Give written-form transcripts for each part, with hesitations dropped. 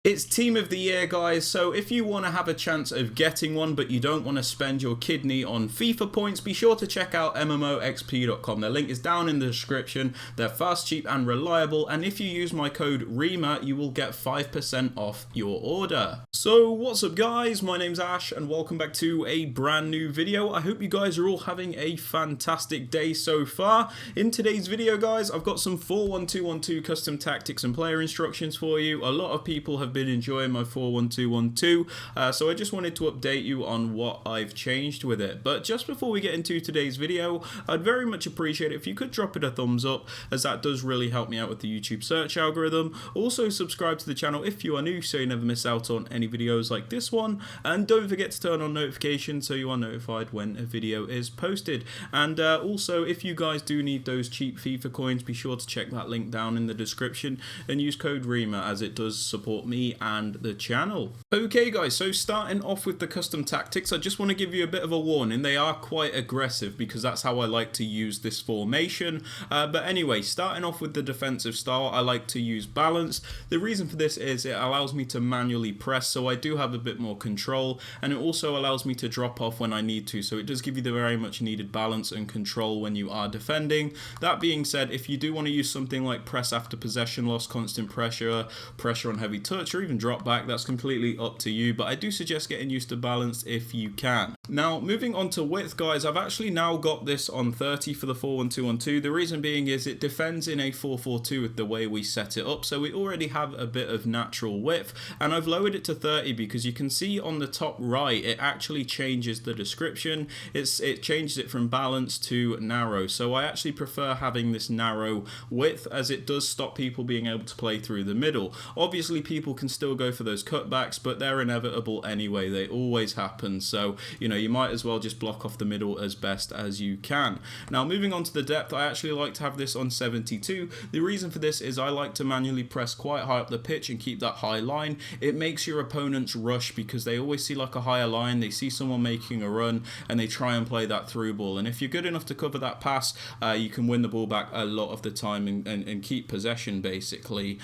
It's Team of the Year, guys, so if you want to have a chance of getting one but you don't want to spend your kidney on FIFA points, be sure to check out MMOXP.com. Their link is down in the description. They're fast, cheap and reliable, and if you use my code REMA, you will get 5% off your order. So what's up, guys? My name's Ash and welcome back to a brand new video. I hope you guys are all having a fantastic day so far. In today's video, guys, I've got some 4-1-2-1-2 custom tactics and player instructions for you. A lot of people have been enjoying my 4-1-2-1-2, so I just wanted to update you on what I've changed with it. But just before we get into today's video, I'd very much appreciate it if you could drop it a thumbs up, as that does really help me out with the YouTube search algorithm. Also subscribe to the channel if you are new so you never miss out on any videos like this one, and don't forget to turn on notifications so you are notified when a video is posted. And also, if you guys do need those cheap FIFA coins, be sure to check that link down in the description and use code REMA, as it does support me and the channel. Okay, guys, so starting off with the custom tactics, I just want to give you a bit of a warning. They are quite aggressive because that's how I like to use this formation. But anyway, starting off with the defensive style, I like to use balance. The reason for this is it allows me to manually press, so I do have a bit more control, and it also allows me to drop off when I need to, so it does give you the very much needed balance and control when you are defending. That being said, if you do want to use something like press after possession loss, constant pressure, pressure on heavy touch, or even drop back, that's completely up to you, but I do suggest getting used to balance if you can. Now, moving on to width, guys, I've actually now got this on 30 for the 4-1-2-1-2. The reason being is it defends in a 4-4-2 with the way we set it up, so we already have a bit of natural width, and I've lowered it to 30 because you can see on the top right it actually changes the description. It changes it from balance to narrow, so I actually prefer having this narrow width, as it does stop people being able to play through the middle. Obviously, people can still go for those cutbacks, but they're inevitable anyway. They always happen, so you might as well just block off the middle as best as you can. Now, moving on to the depth, I actually like to have this on 72. The reason for this is I like to manually press quite high up the pitch and keep that high line. It makes your opponents rush because they always see like a higher line, they see someone making a run and they try and play that through ball, and if you're good enough to cover that pass, you can win the ball back a lot of the time and keep possession, basically.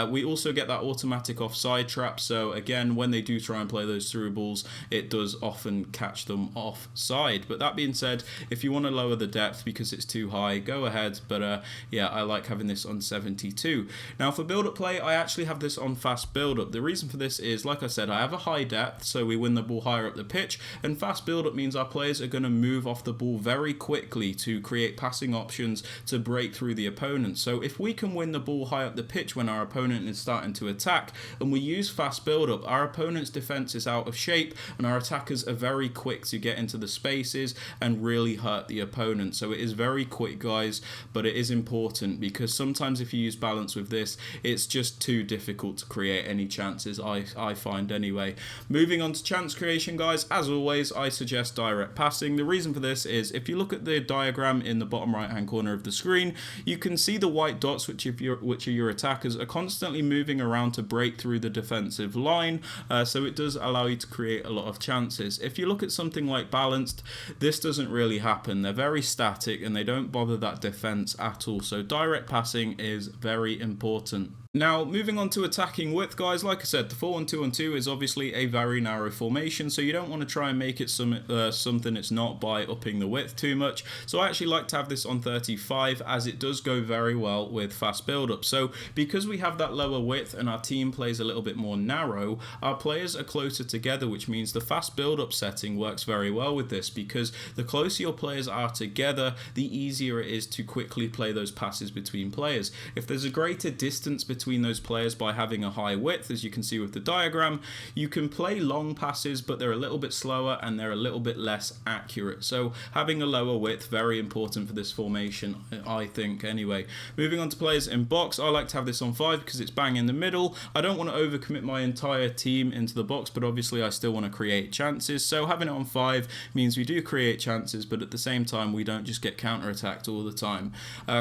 We also get that automatic offside trap, so again, when they do try and play those through balls, it does often catch them offside. But that being said, if you want to lower the depth because it's too high, go ahead, but yeah, I like having this on 72. Now, for build-up play, I actually have this on fast build-up. The reason for this is, like I said, I have a high depth, so we win the ball higher up the pitch, and fast build-up means our players are going to move off the ball very quickly to create passing options to break through the opponent. So if we can win the ball high up the pitch when our opponent is starting to attack, and we use fast build-up, our opponent's defense is out of shape and our attackers are very quick to get into the spaces and really hurt the opponent. So it is very quick, guys, but it is important because sometimes if you use balance with this, it's just too difficult to create any chances, I find anyway. Moving on to chance creation, guys, as always, I suggest direct passing. The reason for this is if you look at the diagram in the bottom right hand corner of the screen, you can see the white dots, which are your attackers, are constantly moving around to break through the defensive line, so it does allow you to create a lot of chances. If you look at something like balanced, this doesn't really happen. They're very static and they don't bother that defense at all, so direct passing is very important. Now, moving on to attacking width, guys, like I said, the 4-1-2-1-2 is obviously a very narrow formation, so you don't want to try and make it something it's not by upping the width too much. So I actually like to have this on 35, as it does go very well with fast build-up. So because we have that lower width and our team plays a little bit more narrow, our players are closer together, which means the fast build-up setting works very well with this, because the closer your players are together, the easier it is to quickly play those passes between players. If there's a greater distance between those players by having a high width, as you can see with the diagram, you can play long passes, but they're a little bit slower and they're a little bit less accurate. So having a lower width, very important for this formation, I think, anyway. Moving on to players in box, I like to have this on 5 because it's bang in the middle. I don't want to overcommit my entire team into the box, but obviously I still want to create chances, so having it on 5 means we do create chances, but at the same time we don't just get counter-attacked all the time.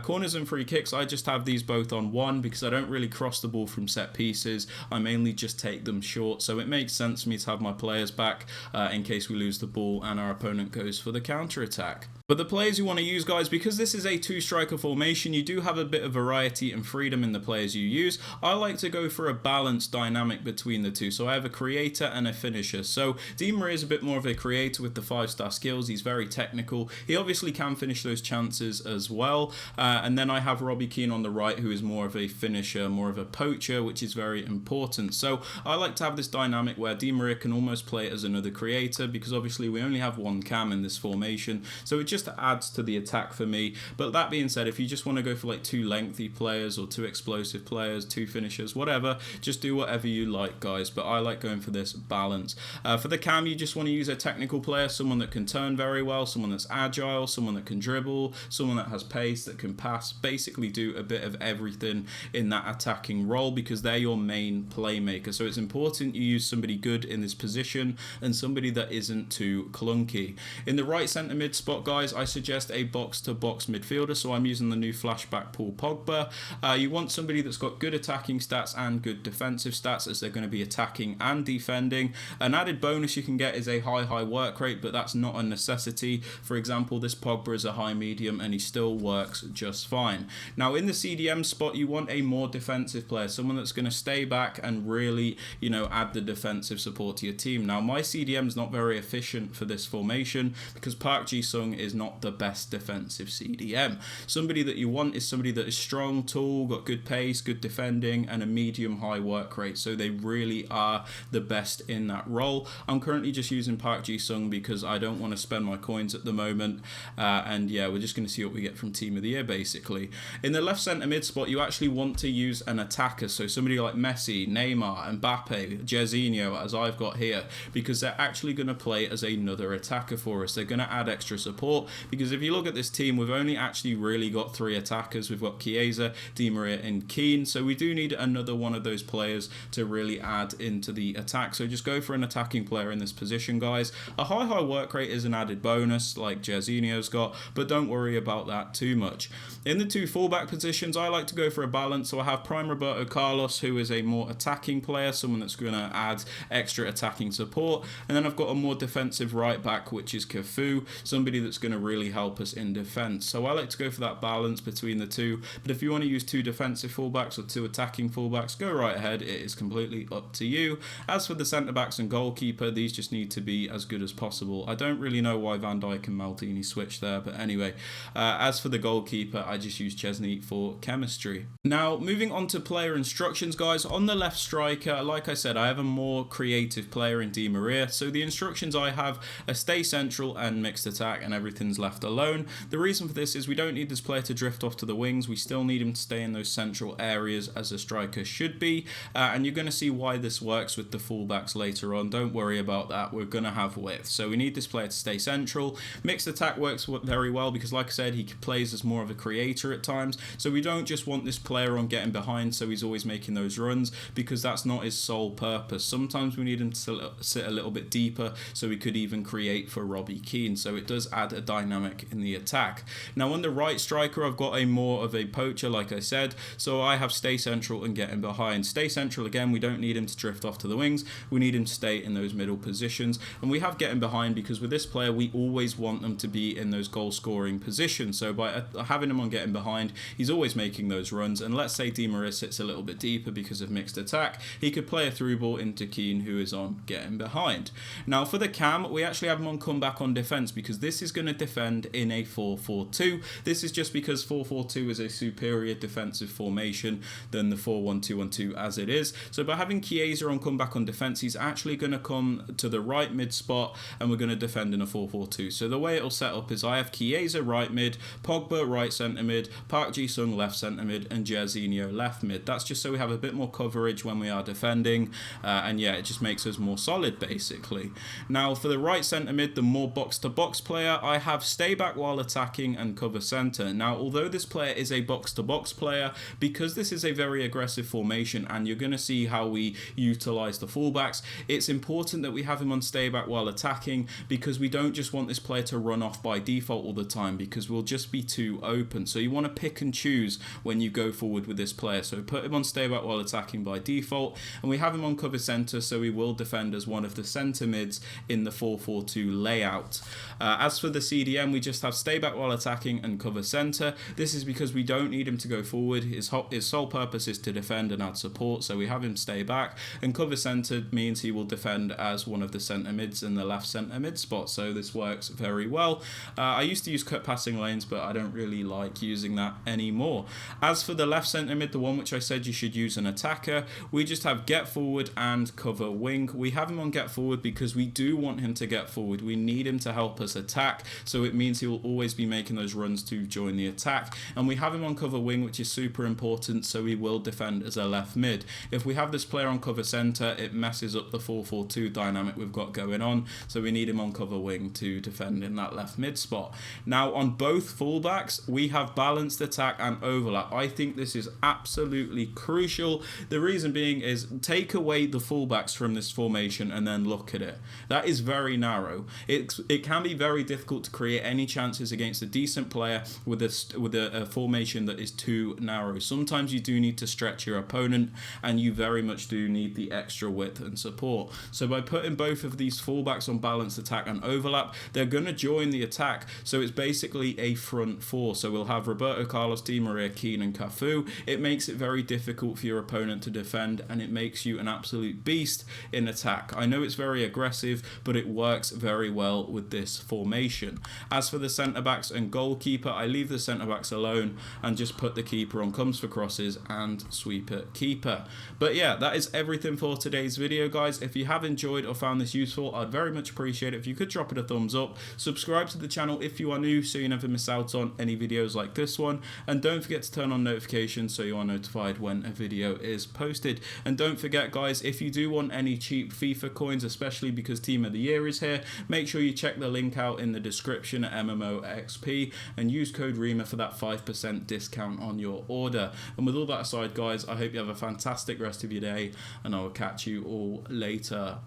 Corners and free kicks, I just have these both on 1 because I don't really cross the ball from set pieces. I mainly just take them short, so it makes sense for me to have my players back in case we lose the ball and our opponent goes for the counter attack. But the players you want to use, guys, because this is a two-striker formation, you do have a bit of variety and freedom in the players you use. I like to go for a balanced dynamic between the two. So I have a creator and a finisher. So Di Maria is a bit more of a creator with the 5-star skills. He's very technical. He obviously can finish those chances as well. And then I have Robbie Keane on the right, who is more of a finisher, more of a poacher, which is very important. So I like to have this dynamic where Di Maria can almost play as another creator, because obviously we only have one cam in this formation. So it just adds to the attack for me. But that being said, if you just want to go for like 2 lengthy players or 2 explosive players, 2 finishers, whatever, just do whatever you like, guys. But I like going for this balance. For the cam, you just want to use a technical player, someone that can turn very well, someone that's agile, someone that can dribble, someone that has pace, that can pass, basically do a bit of everything in that attacking role, because they're your main playmaker. So it's important you use somebody good in this position and somebody that isn't too clunky. In the right centre mid spot, guys, I suggest a box-to-box midfielder, so I'm using the new flashback Paul Pogba. You want somebody that's got good attacking stats and good defensive stats, as they're going to be attacking and defending. An added bonus you can get is a high work rate, but that's not a necessity. For example, this Pogba is a high medium and he still works just fine. Now in the CDM spot, you want a more defensive player, someone that's going to stay back and really, you know, add the defensive support to your team. Now my CDM is not very efficient for this formation because Park Ji-sung is not the best defensive CDM. Somebody that you want is somebody that is strong, tall, got good pace, good defending, and a medium high work rate. So they really are the best in that role. I'm currently just using Park Ji-sung because I don't want to spend my coins at the moment. And yeah, we're just going to see what we get from Team of the Year, basically. In the left centre mid spot, you actually want to use an attacker. So somebody like Messi, Neymar, Mbappe, Jorginho, as I've got here, because they're actually going to play as another attacker for us. They're going to add extra support, because if you look at this team, we've only actually really got 3 attackers. We've got Chiesa, Di Maria, and Keane. So we do need another one of those players to really add into the attack. So just go for an attacking player in this position, guys. A high work rate is an added bonus, like Jorginho's got, but don't worry about that too much. In the 2 fullback positions, I like to go for a balance. So I have Prime Roberto Carlos, who is a more attacking player, someone that's going to add extra attacking support. And then I've got a more defensive right back, which is Cafu, somebody that's going to really help us in defence. So I like to go for that balance between the 2. But if you want to use 2 defensive fullbacks or 2 attacking fullbacks, go right ahead. It is completely up to you. As for the centre backs and goalkeeper, these just need to be as good as possible. I don't really know why Van Dijk and Maldini switched there, but anyway. As for the goalkeeper, I just use Chesney for chemistry. Now, moving on to player instructions, guys. On the left striker, like I said, I have a more creative player in Di Maria. So the instructions I have are stay central and mixed attack, and everything's left alone. The reason for this is we don't need this player to drift off to the wings. We still need him to stay in those central areas as a striker should be. And you're going to see why this works with the fullbacks later on. Don't worry about that. We're going to have width. So we need this player to stay central. Mixed attack works very well because, like I said, he plays as more of a creator at times. So we don't just want this player on getting behind so he's always making those runs, because that's not his sole purpose. Sometimes we need him to sit a little bit deeper so we could even create for Robbie Keane. So it does add a dynamic in the attack. Now on the right striker, I've got a more of a poacher, like I said. So I have stay central and getting behind. Stay central, again, we don't need him to drift off to the wings. We need him to stay in those middle positions. And we have getting behind because with this player, we always want them to be in those goal scoring positions. So by having him on getting behind, he's always making those runs. And let's say Di Maria sits a little bit deeper because of mixed attack, he could play a through ball into Keane, who is on getting behind. Now for the cam, we actually have him on comeback on defense because this is going to defend in a 4-4-2. This is just because 4-4-2 is a superior defensive formation than the 4-1-2-1-2 as it is. So by having Chiesa on comeback on defense, he's actually going to come to the right mid spot and we're going to defend in a 4-4-2. So the way it'll set up is I have Chiesa right mid, Pogba right centre mid, Park Ji-sung left centre mid, and Jorginho left mid. That's just so we have a bit more coverage when we are defending, and yeah, it just makes us more solid basically. Now for the right centre mid, the more box-to-box player, I have stay back while attacking and cover centre. Now although this player is a box-to-box player, because this is a very aggressive formation and you're going to see how we utilise the fullbacks, it's important that we have him on stay back while attacking, because we don't just want this player to run off by default all the time, because we'll just be too open. So you want to pick and choose when you go forward with this player. So put him on stay back while attacking by default, and we have him on cover centre, so we will defend as one of the centre mids in the 4-4-2 layout. As for the CDM, we just have stay back while attacking and cover center. This is because we don't need him to go forward. His sole purpose is to defend and add support, so we have him stay back. And cover center means he will defend as one of the center mids in the left center mid spot, so this works very well. I used to use cut passing lanes, but I don't really like using that anymore. As for the left center mid, the one which I said you should use an attacker, we just have get forward and cover wing. We have him on get forward because we do want him to get forward. We need him to help us attack, so it means he will always be making those runs to join the attack. And we have him on cover wing, which is super important, so he will defend as a left mid. If we have this player on cover center, it messes up the 4-4-2 dynamic we've got going on, so we need him on cover wing to defend in that left mid spot. Now on both fullbacks, we have balanced attack and overlap. I think this is absolutely crucial. The reason being is take away the fullbacks from this formation and then look at it. That is very narrow. It can be very difficult to create any chances against a decent player with a formation that is too narrow. Sometimes you do need to stretch your opponent, and you very much do need the extra width and support. So by putting both of these fullbacks on balanced attack and overlap, they're going to join the attack. So it's basically a front four. So we'll have Roberto Carlos, Di Maria, Keane and Cafu. It makes it very difficult for your opponent to defend, and it makes you an absolute beast in attack. I know it's very aggressive, but it works very well with this formation. As for the centre backs and goalkeeper, I leave the centre backs alone and just put the keeper on comes for crosses and sweeper keeper. But yeah, that is everything for today's video, guys. If you have enjoyed or found this useful, I'd very much appreciate it if you could drop it a thumbs up. Subscribe to the channel if you are new, so you never miss out on any videos like this one, and don't forget to turn on notifications so you are notified when a video is posted. And don't forget, guys, if you do want any cheap FIFA coins, especially because Team of the Year is here, make sure you check the link out in the description at MMOXP and use code Rema for that 5% discount on your order. And with all that aside, guys, I hope you have a fantastic rest of your day, and I will catch you all later.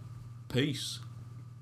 Peace.